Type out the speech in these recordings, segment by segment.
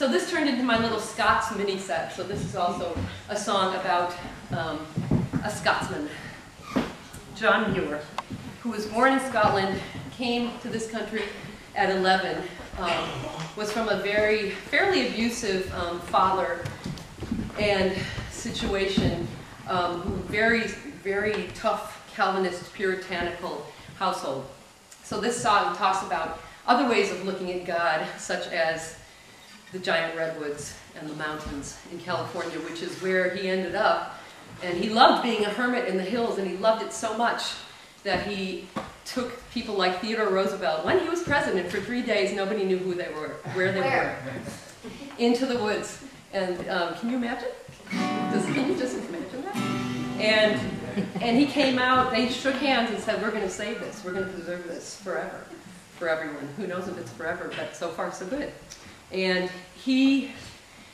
So this turned into my little Scots mini set. So this is also a song about a Scotsman, John Muir, who was born in Scotland, came to this country at 11, was from a fairly abusive father and situation, very tough Calvinist puritanical household. So this song talks about other ways of looking at God, such as the giant redwoods and the mountains in California, which is where he ended up. And he loved being a hermit in the hills, and he loved it so much that he took people like Theodore Roosevelt, when he was president, for 3 days, nobody knew who they were, where they were, into the woods. And can you imagine? Can you just imagine that? And he came out, they shook hands and said, we're going to save this, we're going to preserve this forever, for everyone. Who knows if it's forever, but so far so good. And he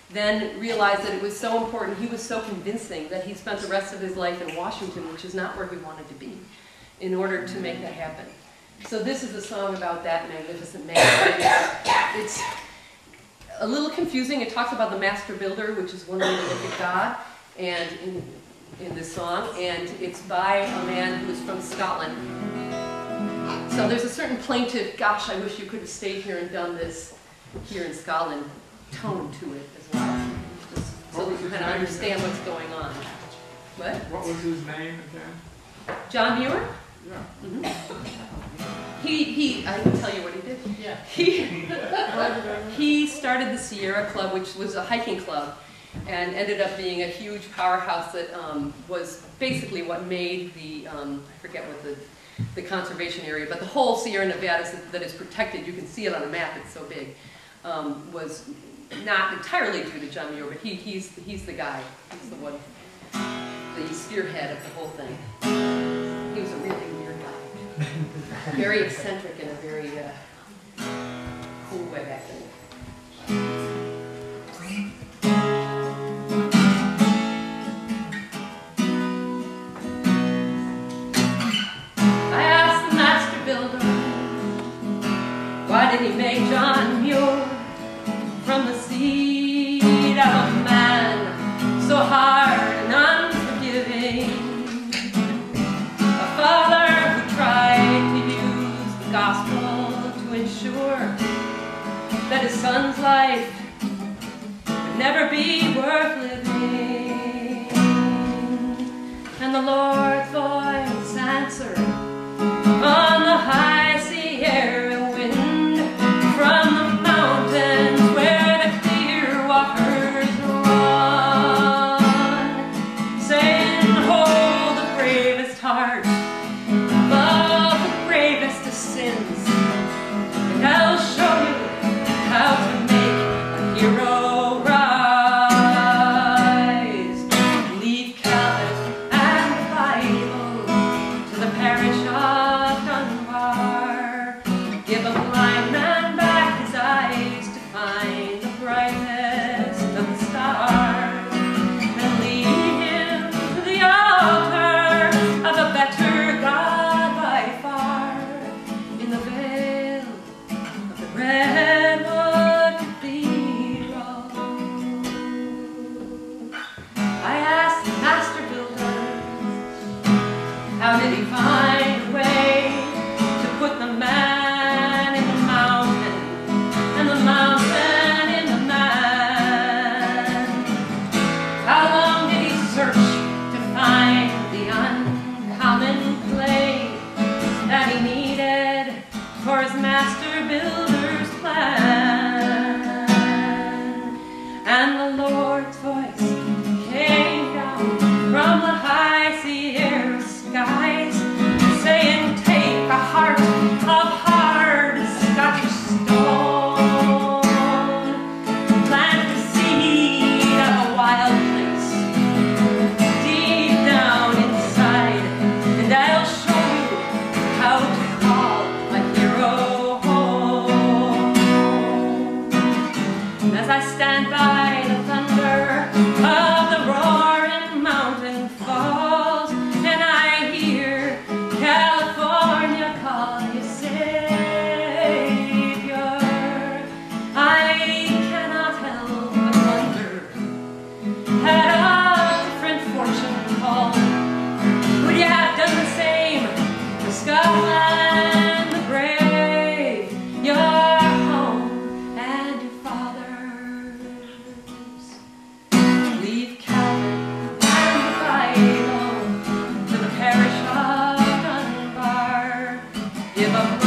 then realized that it was so important, he was so convincing that he spent the rest of his life in Washington, which is not where he wanted to be, in order to make that happen. So this is a song about that magnificent man. It's a little confusing. It talks about the master builder, which is one way to look at God, and in this song, and it's by a man who is from Scotland. So there's a certain plaintive, gosh, I wish you could have stayed here and done this here in Scotland, tone to it as well, just so that you kind of understand what's going on. What? What was his name again? John Muir? Yeah. Mm-hmm. I can tell you what he did. Yeah. He started the Sierra Club, which was a hiking club, and ended up being a huge powerhouse that was basically what made the, I forget what the conservation area, but the whole Sierra Nevada that is protected, you can see it on a map, it's so big, was not entirely due to John Muir, but he's the guy. He's the one, the spearhead of the whole thing. He was a really weird guy. Very eccentric in a very cool way back then. I asked the master builder, why did he make John Muir from the seed of a man so hard and unforgiving? A father who tried to use the gospel to ensure that his son's life would never be worth living. And the Lord's voice answered on the high Sierra wind, from the mountains where the clear waters run, saying, hold the bravest heart above the bravest of sins, and I'll show you how to make a hero rise. Leave Calvin and the Bible to the parish of Dunbar. Give a blind man back his eyes to find the brightest of the stars, and lead him to the altar of a better God by far, in the vale of the redwood cathedral. I asked the master builder, how did he find a way to put the man in the mountain, and the mountain in the man? How long did he search to find the uncommon clay that he needed for his master builder's plan? And the Lord's voice came down from the high Sierra skies, saying, take a heart of hard Scottish stone, plant the seed of a wild place deep down inside, and I'll show you how to call a hero home. of